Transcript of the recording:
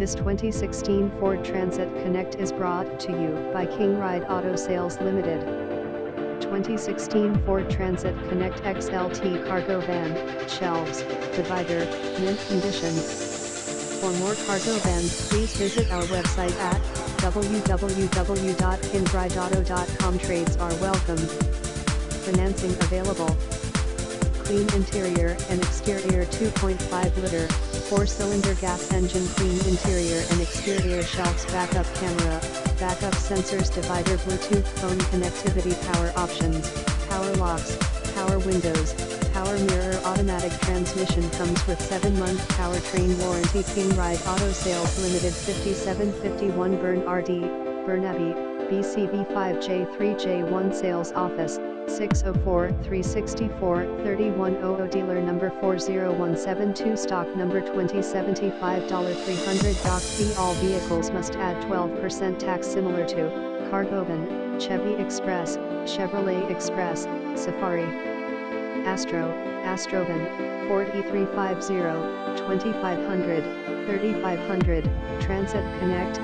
This 2016 Ford Transit Connect is brought to you by Byrne Rd Auto Sales Limited. 2016 Ford Transit Connect XLT Cargo Van, Shelves, Divider, mint condition. For more cargo vans, please visit our website at www.byrnerd.com. Trades are welcome. Financing available. Clean interior and exterior 2.5 liter, 4-cylinder gas engine. Clean interior and exterior shelves. Backup camera, backup sensors. Divider. Bluetooth phone connectivity. Power options, power locks, power windows, power mirror. Automatic transmission. Comes with 7-month powertrain warranty. Byrne Rd Auto Sales Limited, 5751 Byrne Rd, Burnaby, BCB 5J3J1. Sales Office, 604-364-3100. Dealer number 40172. Stock number 2075 $300 doc fee. All vehicles must add 12% tax. Similar to cargo van, Chevy Express, Chevrolet Express, Safari, Astrovan, Ford E350, 2500, 3500, Transit Connect.